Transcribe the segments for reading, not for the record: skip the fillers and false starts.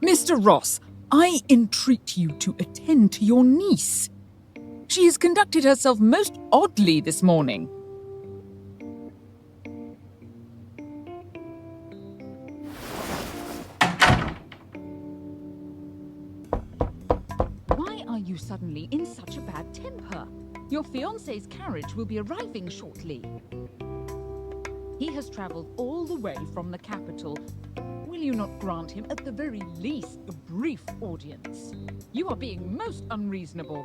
Mr. Ross, I entreat you to attend to your niece. She has conducted herself most oddly this morning. Why are you suddenly in such a bad temper? Your fiancé's carriage will be arriving shortly. He has travelled all the way from the capital. Will you not grant him, at the very least, a brief audience? You are being most unreasonable.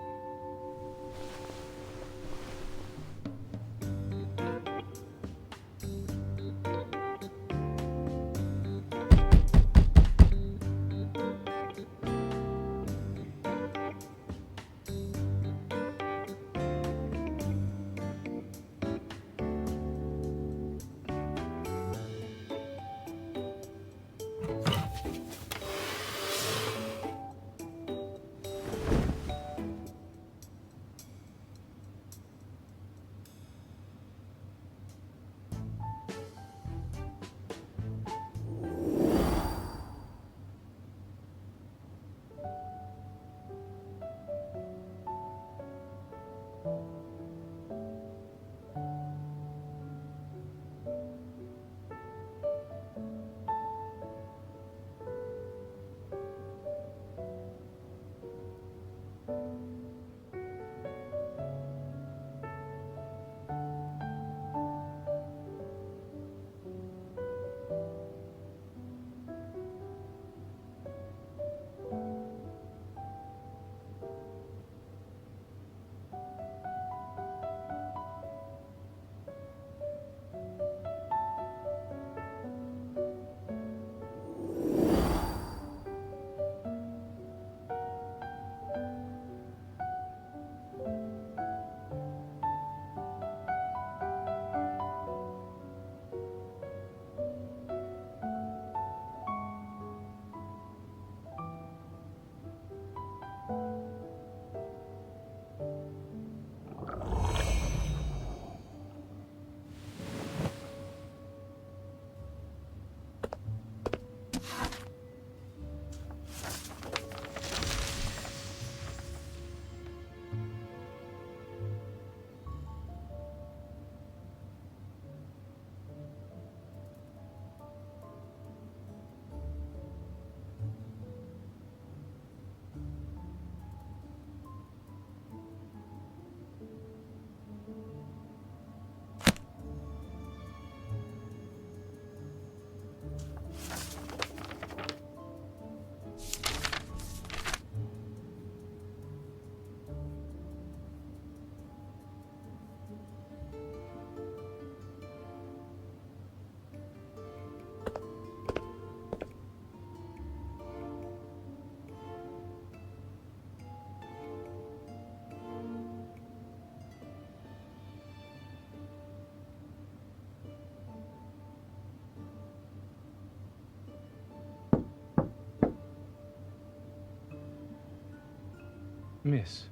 Miss,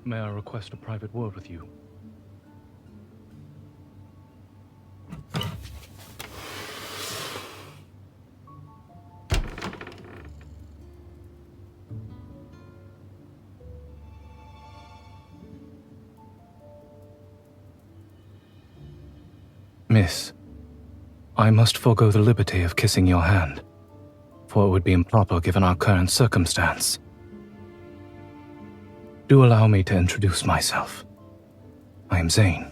may I request a private word with you? Miss, I must forego the liberty of kissing your hand, for it would be improper given our current circumstance. Do allow me to introduce myself. I am Zayne.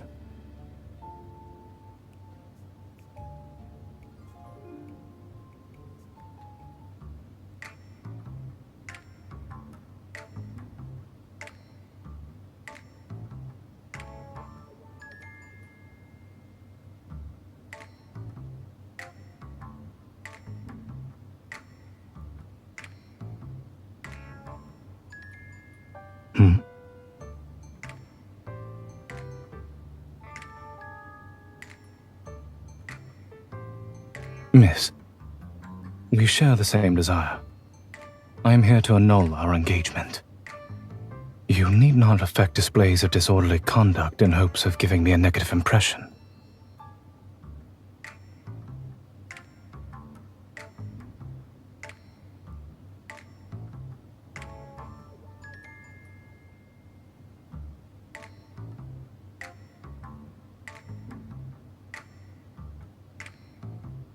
Miss, we share the same desire. I am here to annul our engagement. You need not affect displays of disorderly conduct in hopes of giving me a negative impression.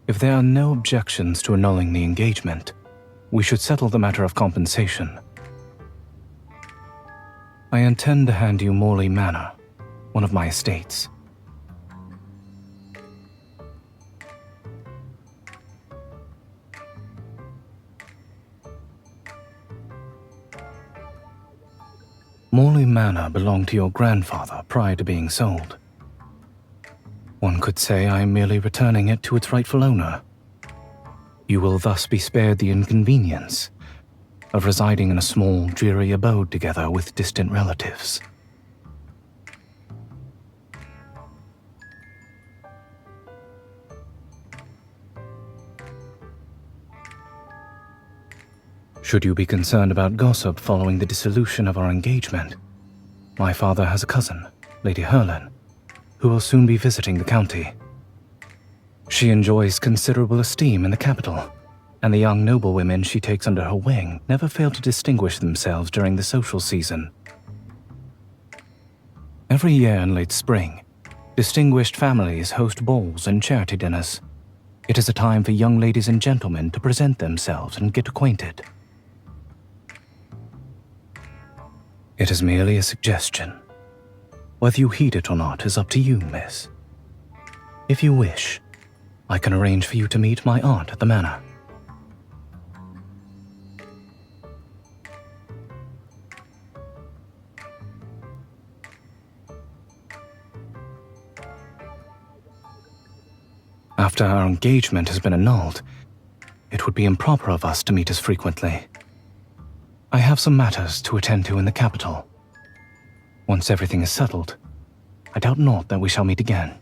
If there are no objections to annulling the engagement, we should settle the matter of compensation. I intend to hand you Morley Manor, one of my estates. Morley Manor belonged to your grandfather prior to being sold. One could say I am merely returning it to its rightful owner. You will thus be spared the inconvenience of residing in a small, dreary abode together with distant relatives. Should you be concerned about gossip following the dissolution of our engagement, my father has a cousin, Lady Herlin, who will soon be visiting the county. She enjoys considerable esteem in the capital, and the young noblewomen she takes under her wing never fail to distinguish themselves during the social season. Every year in late spring, distinguished families host balls and charity dinners. It is a time for young ladies and gentlemen to present themselves and get acquainted. It is merely a suggestion. Whether you heed it or not is up to you, miss. If you wish, I can arrange for you to meet my aunt at the manor. After our engagement has been annulled, it would be improper of us to meet as frequently. I have some matters to attend to in the capital. Once everything is settled, I doubt not that we shall meet again.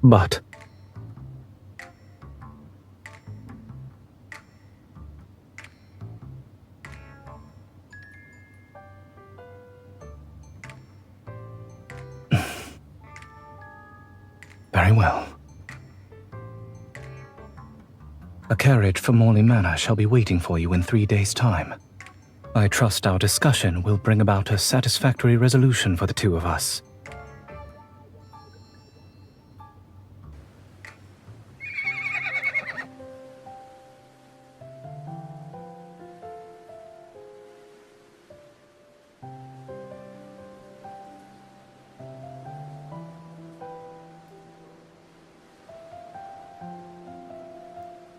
But very well. A carriage for Morley Manor shall be waiting for you in 3 days' time. I trust our discussion will bring about a satisfactory resolution for the two of us.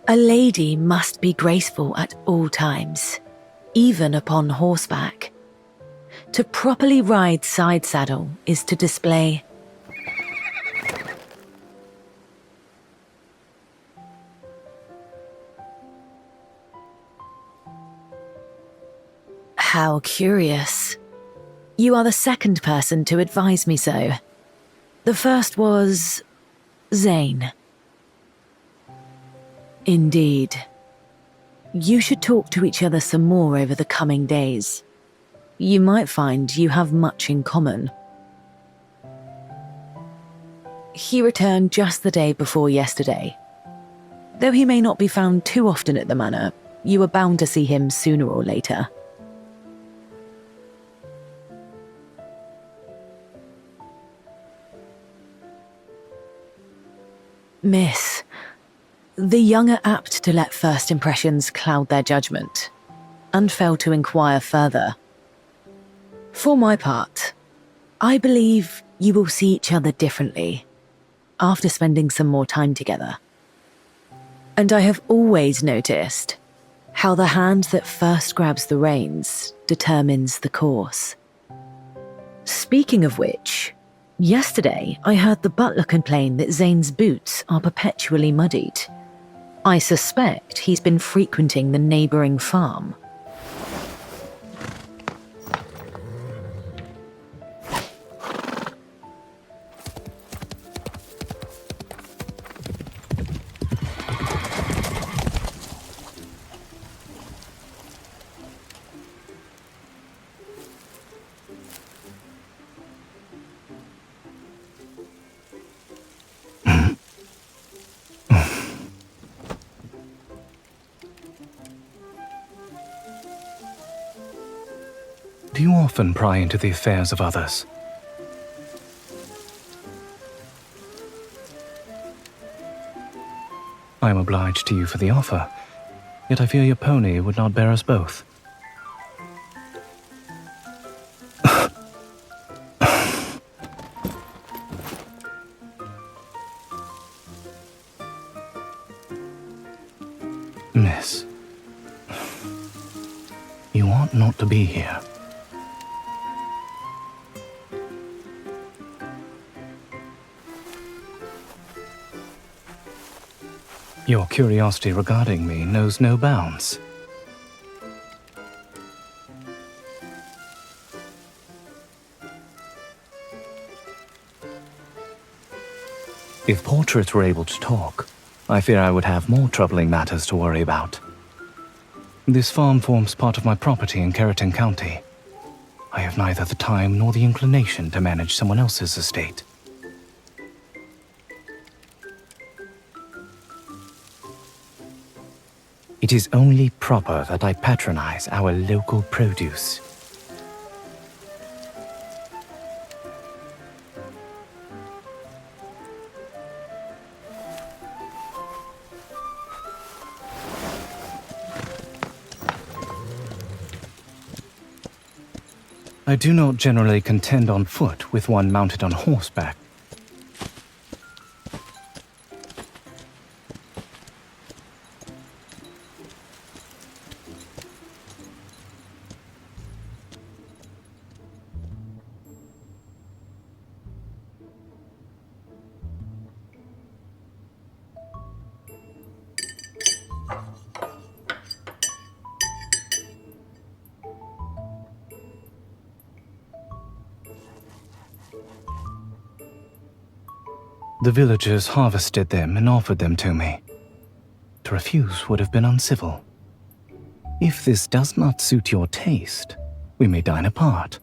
A lady must be graceful at all times, even upon horseback. To properly ride side saddle is to display How curious. You are the second person to advise me so. The first was Zayne. Indeed. You should talk to each other some more over the coming days. You might find you have much in common. He returned just the day before yesterday. Though he may not be found too often at the manor, you are bound to see him sooner or later. Miss, the young are apt to let first impressions cloud their judgment, and fail to inquire further. For my part, I believe you will see each other differently after spending some more time together. And I have always noticed how the hand that first grabs the reins determines the course. Speaking of which, yesterday I heard the butler complain that Zayne's boots are perpetually muddied. I suspect he's been frequenting the neighbouring farm. Do you often pry into the affairs of others? I am obliged to you for the offer, yet I fear your pony would not bear us both. Miss, you ought not to be here. Your curiosity regarding me knows no bounds. If portraits were able to talk, I fear I would have more troubling matters to worry about. This farm forms part of my property in Keratin County. I have neither the time nor the inclination to manage someone else's estate. It is only proper that I patronize our local produce. I do not generally contend on foot with one mounted on horseback. The villagers harvested them and offered them to me. To refuse would have been uncivil. If this does not suit your taste, we may dine apart.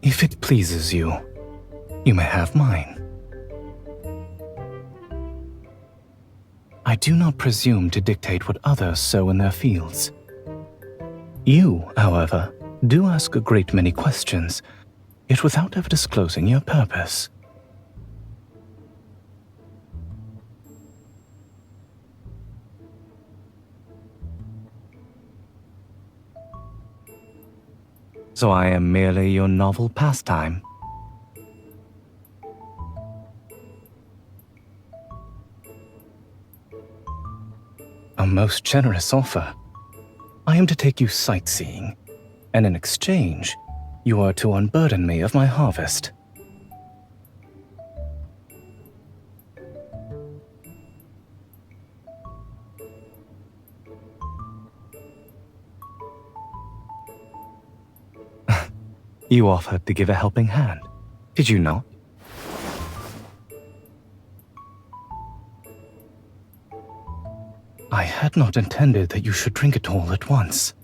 If it pleases you, you may have mine. I do not presume to dictate what others sow in their fields. You, however, do ask a great many questions, yet without ever disclosing your purpose. So I am merely your novel pastime. A most generous offer. I am to take you sightseeing, and in exchange, you are to unburden me of my harvest. You offered to give a helping hand, did you not? I had not intended that you should drink it all at once.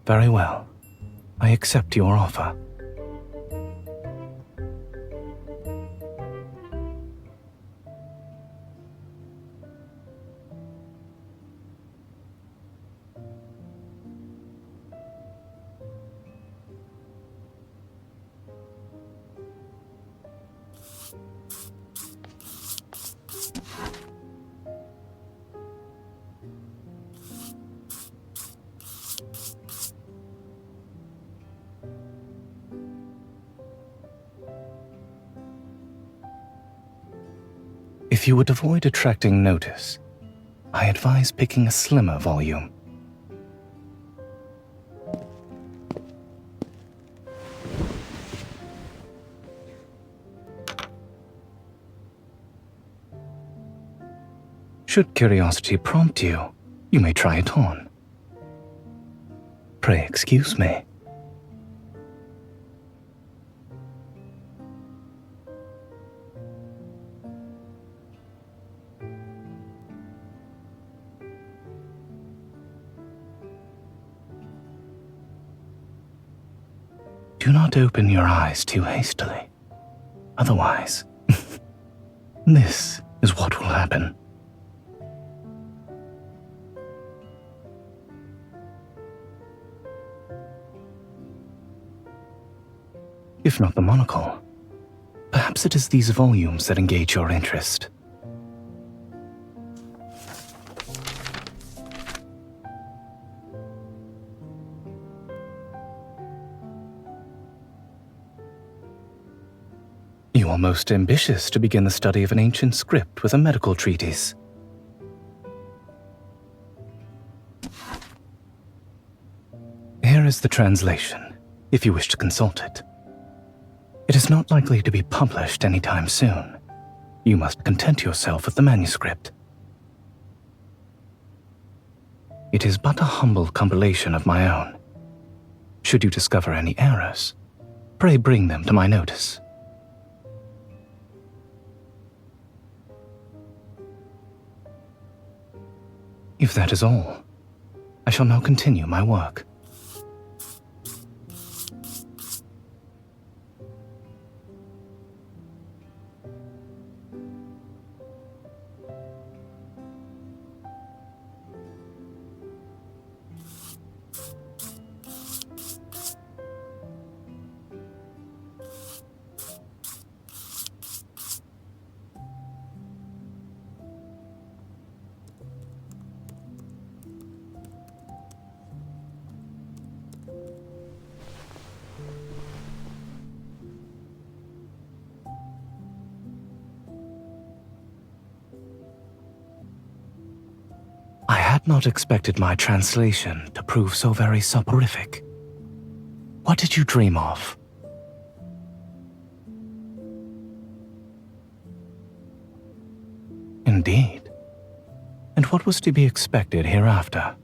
Very well. I accept your offer. If you would avoid attracting notice, I advise picking a slimmer volume. Should curiosity prompt you, you may try it on. Pray excuse me. Do not open your eyes too hastily. Otherwise, this is what will happen. If not the monocle, perhaps it is these volumes that engage your interest. You are most ambitious to begin the study of an ancient script with a medical treatise. Here is the translation, if you wish to consult it. It is not likely to be published anytime soon. You must content yourself with the manuscript. It is but a humble compilation of my own. Should you discover any errors, pray bring them to my notice. If that is all, I shall now continue my work. I had not expected my translation to prove so very soporific. What did you dream of? Indeed. And what was to be expected hereafter?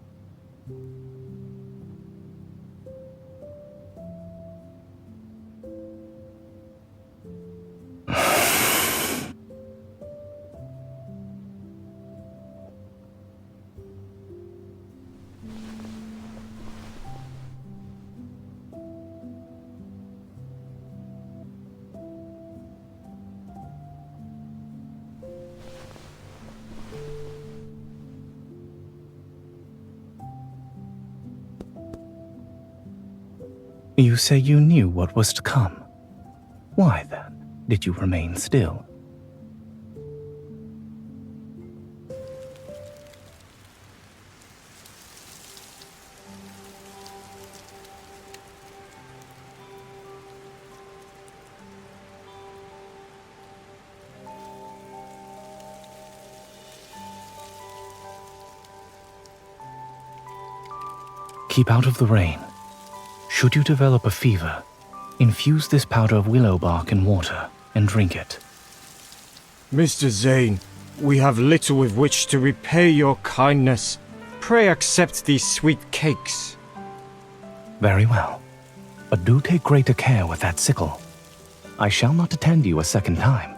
You say you knew what was to come. Why, then, did you remain still? Keep out of the rain. Should you develop a fever, infuse this powder of willow bark in water and drink it. Mr. Zayne, we have little with which to repay your kindness. Pray accept these sweet cakes. Very well, but do take greater care with that sickle. I shall not attend you a second time.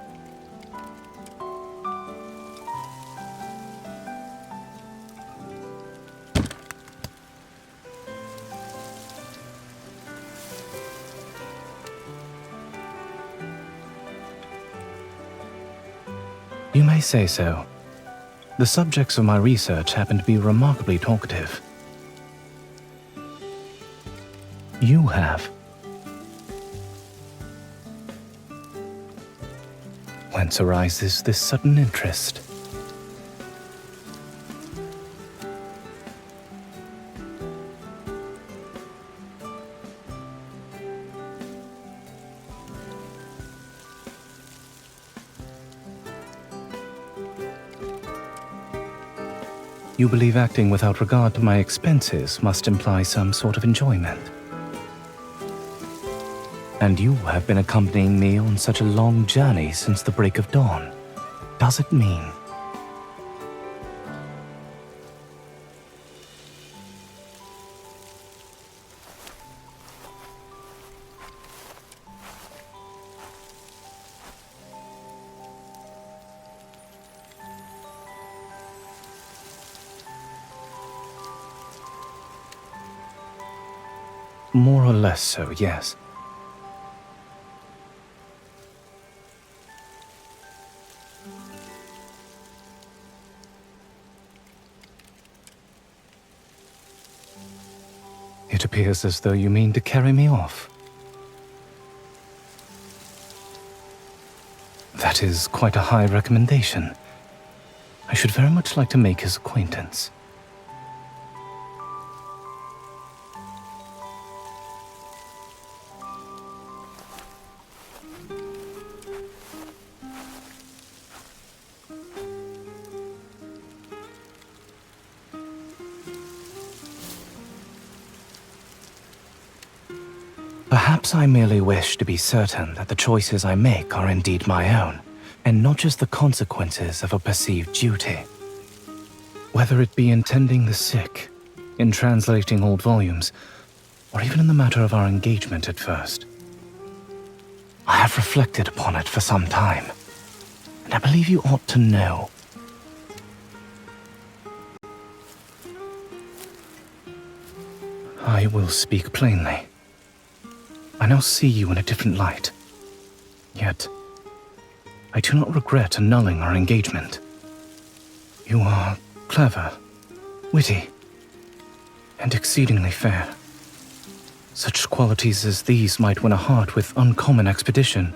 You may say so. The subjects of my research happen to be remarkably talkative. You have. Whence arises this sudden interest? You believe acting without regard to my expenses must imply some sort of enjoyment. And you have been accompanying me on such a long journey since the break of dawn. Does it mean? More or less so, yes. It appears as though you mean to carry me off. That is quite a high recommendation. I should very much like to make his acquaintance. Perhaps I merely wish to be certain that the choices I make are indeed my own, and not just the consequences of a perceived duty. Whether it be in tending the sick, in translating old volumes, or even in the matter of our engagement at first. I have reflected upon it for some time, and I believe you ought to know. I will speak plainly. I now see you in a different light. Yet, I do not regret annulling our engagement. You are clever, witty, and exceedingly fair. Such qualities as these might win a heart with uncommon expedition.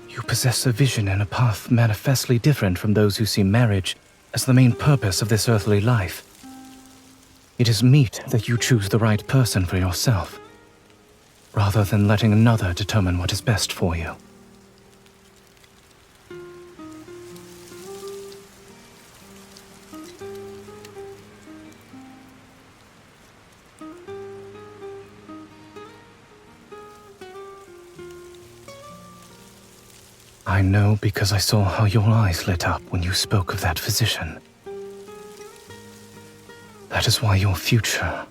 You possess a vision and a path manifestly different from those who see marriage as the main purpose of this earthly life. It is meet that you choose the right person for yourself, rather than letting another determine what is best for you. I know because I saw how your eyes lit up when you spoke of that physician. That is why your future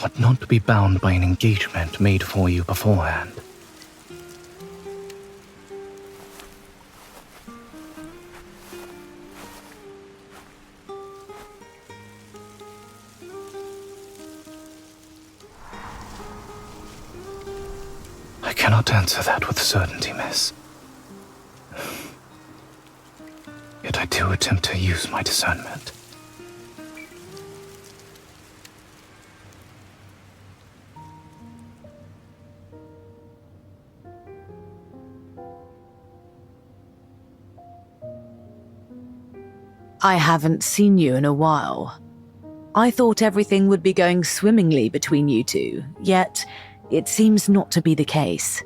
ought not to be bound by an engagement made for you beforehand. I cannot answer that with certainty, miss. Yet I do attempt to use my discernment. I haven't seen you in a while. I thought everything would be going swimmingly between you two, yet it seems not to be the case.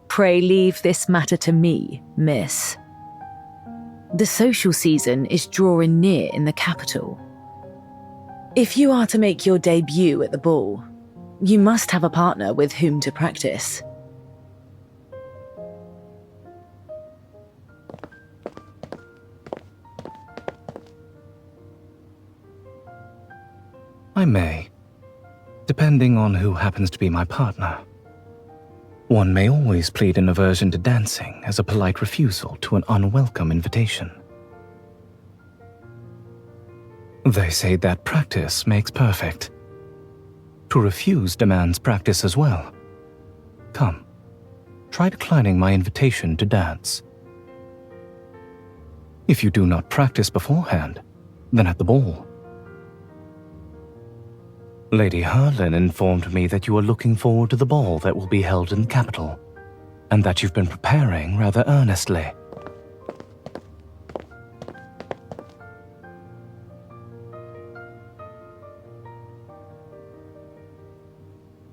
Pray leave this matter to me, miss. The social season is drawing near in the capital. If you are to make your debut at the ball, you must have a partner with whom to practice. I may, depending on who happens to be my partner. One may always plead an aversion to dancing as a polite refusal to an unwelcome invitation. They say that practice makes perfect. To refuse demands practice as well. Come, try declining my invitation to dance. If you do not practice beforehand, then at the ball. Lady Harlan informed me that you are looking forward to the ball that will be held in the capital, and that you've been preparing rather earnestly.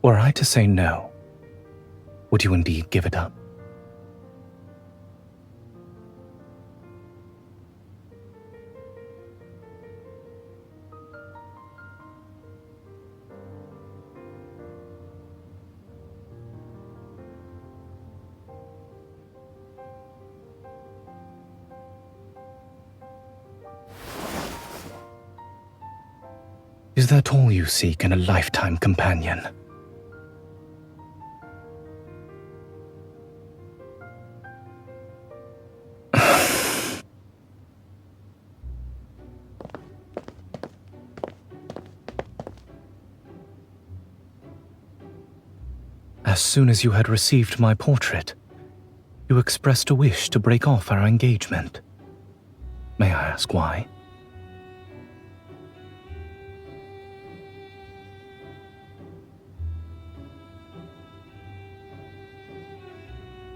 Were I to say no, would you indeed give it up? Is that all you seek in a lifetime companion? As soon as you had received my portrait, you expressed a wish to break off our engagement. May I ask why?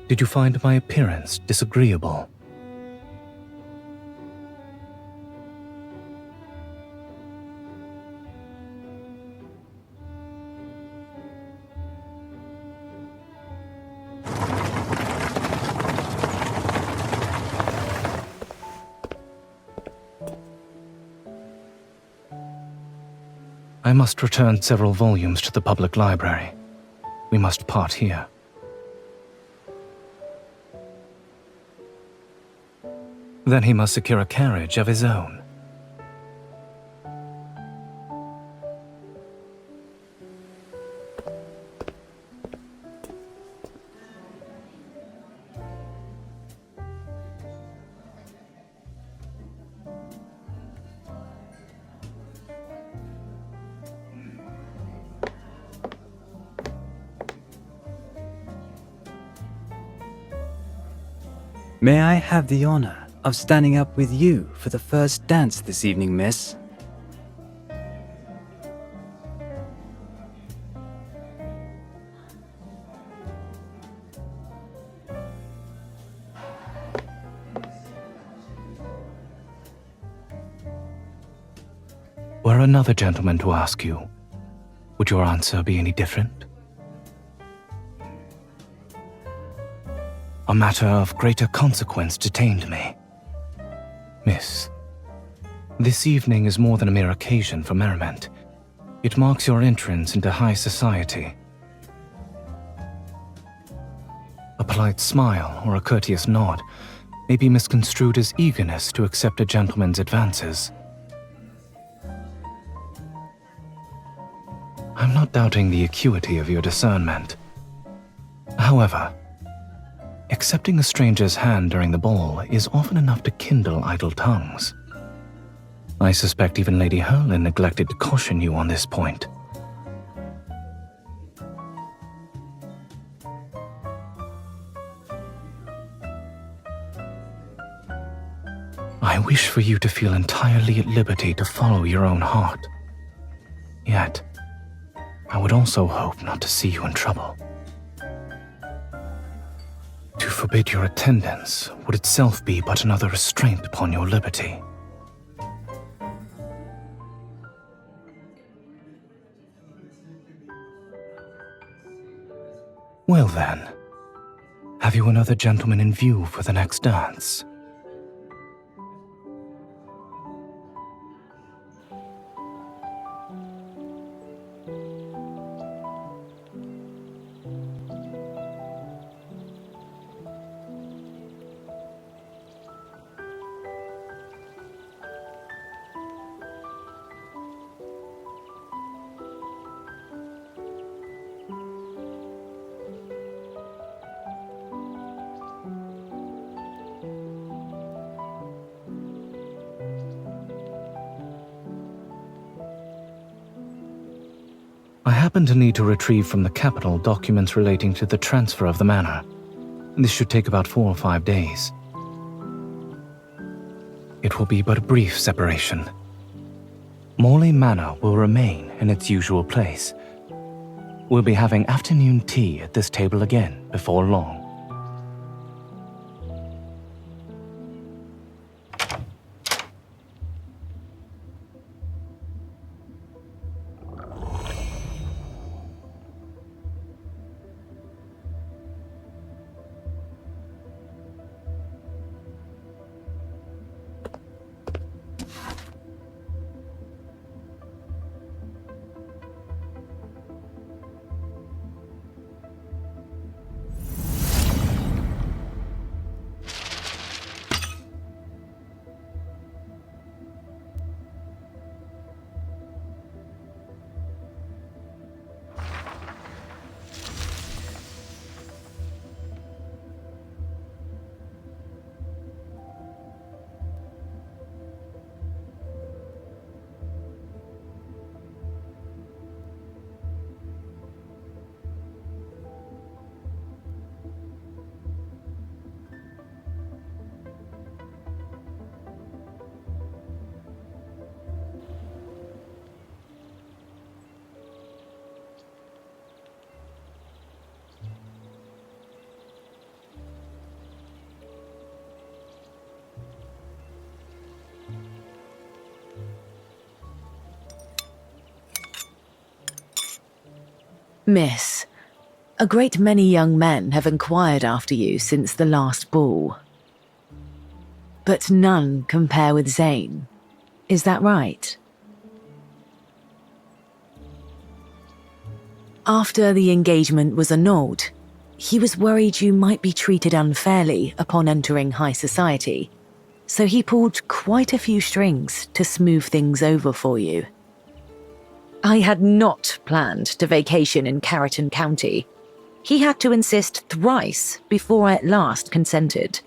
Did you find my appearance disagreeable? I must return several volumes to the public library. We must part here. Then he must secure a carriage of his own. May I have the honor of standing up with you for the first dance this evening, miss? Were another gentleman to ask you, would your answer be any different? A matter of greater consequence detained me. Miss, this evening is more than a mere occasion for merriment. It marks your entrance into high society. A polite smile or a courteous nod may be misconstrued as eagerness to accept a gentleman's advances. I'm not doubting the acuity of your discernment. However, accepting a stranger's hand during the ball is often enough to kindle idle tongues. I suspect even Lady Herlin neglected to caution you on this point. I wish for you to feel entirely at liberty to follow your own heart. Yet, I would also hope not to see you in trouble. To forbid your attendance would itself be but another restraint upon your liberty. Well then, have you another gentleman in view for the next dance? I happen to need to retrieve from the capital documents relating to the transfer of the manor. This should take about 4 or 5 days. It will be but a brief separation. Morley Manor will remain in its usual place. We'll be having afternoon tea at this table again before long. Miss, a great many young men have inquired after you since the last ball. But none compare with Zayne. Is that right? After the engagement was annulled, he was worried you might be treated unfairly upon entering high society, so he pulled quite a few strings to smooth things over for you. I had not planned to vacation in Carrollton County. He had to insist thrice before I at last consented.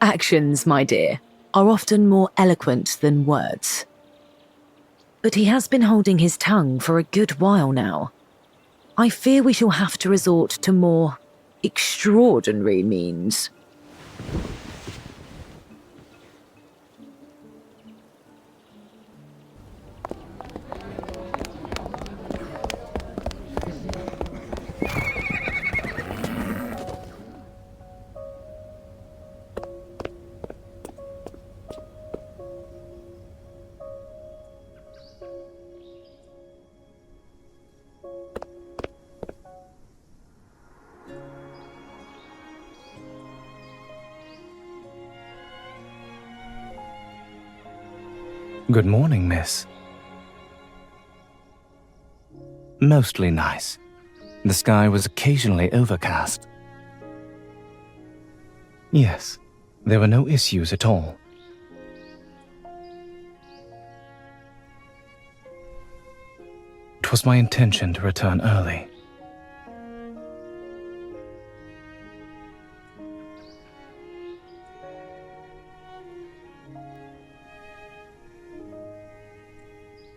Actions, my dear, are often more eloquent than words. But he has been holding his tongue for a good while now. I fear we shall have to resort to more extraordinary means. Good morning, miss. Mostly nice. The sky was occasionally overcast. Yes, there were no issues at all. It was my intention to return early.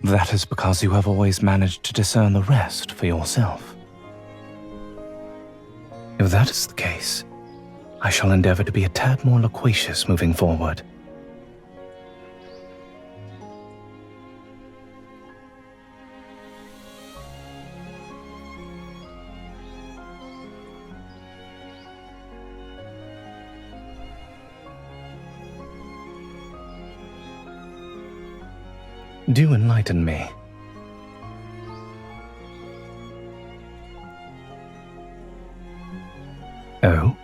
That is because you have always managed to discern the rest for yourself. If that is the case, I shall endeavor to be a tad more loquacious moving forward. Do enlighten me. Oh?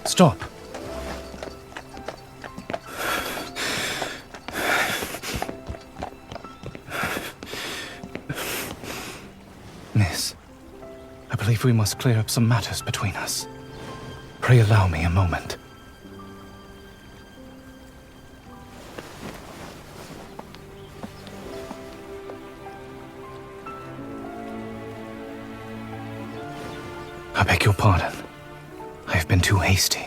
Stop. Miss, I believe we must clear up some matters between us. Pray allow me a moment. I beg your pardon. I have been too hasty.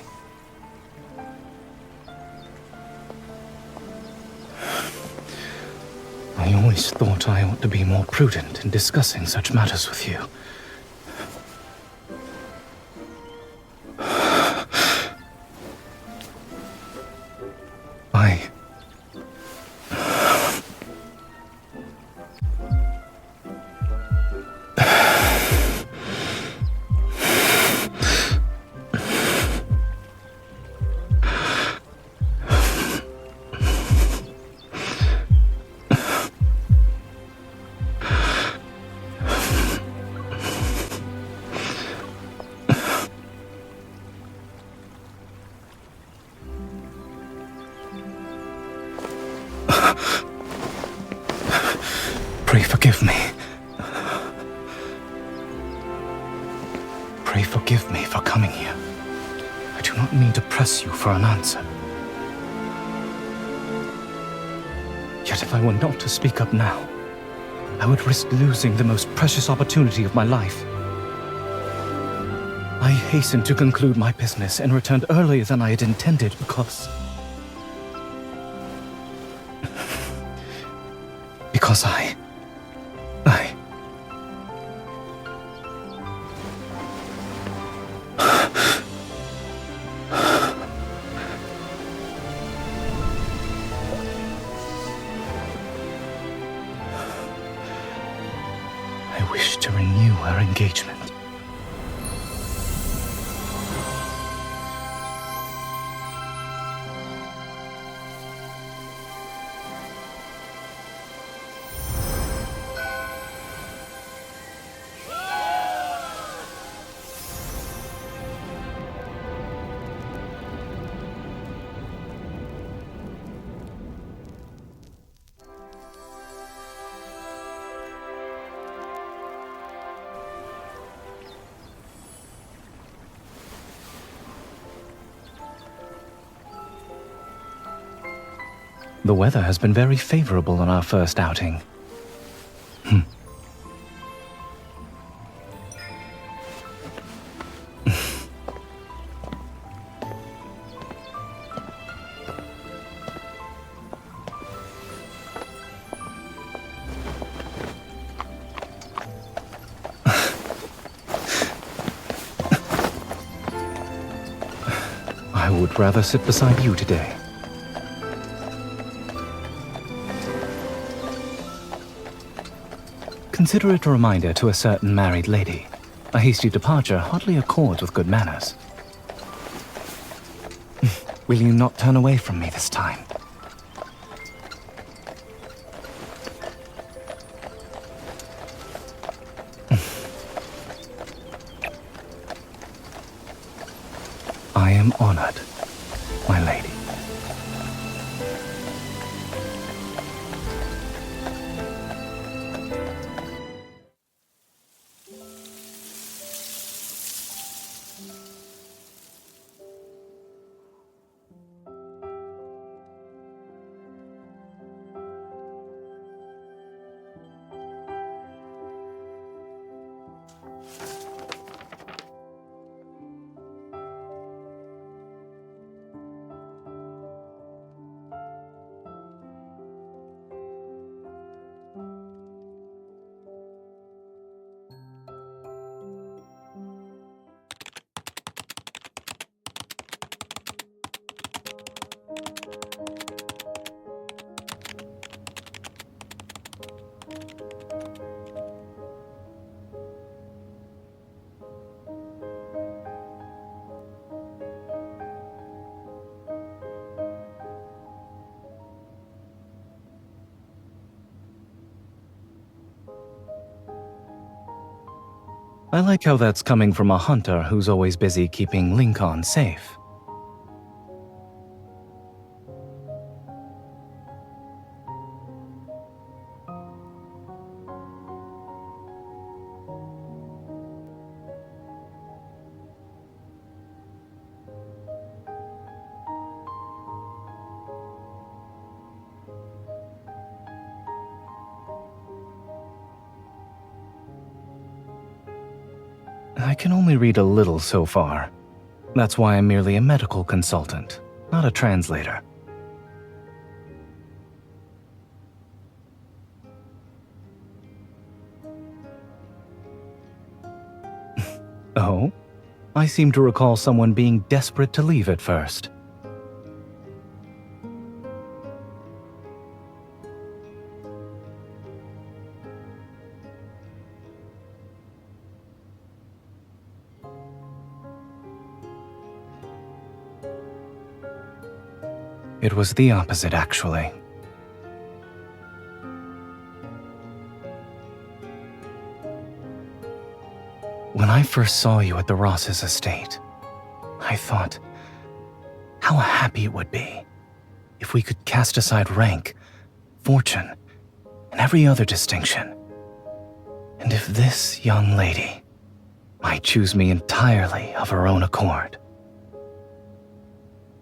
I always thought I ought to be more prudent in discussing such matters with you. I... Pray forgive me. Pray forgive me for coming here. I do not mean to press you for an answer. Yet if I were not to speak up now, I would risk losing the most precious opportunity of my life. I hastened to conclude my business and returned earlier than I had intended because I wish to renew our engagement. The weather has been very favorable on our first outing. I would rather sit beside you today. Consider it a reminder to a certain married lady. A hasty departure hardly accords with good manners. Will you not turn away from me this time? I am honored, my lady. I like how that's coming from a hunter who's always busy keeping Lincoln safe. I can only read a little so far. That's why I'm merely a medical consultant, not a translator. Oh? I seem to recall someone being desperate to leave at first. It was the opposite, actually. When I first saw you at the Ross's estate, I thought how happy it would be if we could cast aside rank, fortune, and every other distinction. And if this young lady might choose me entirely of her own accord.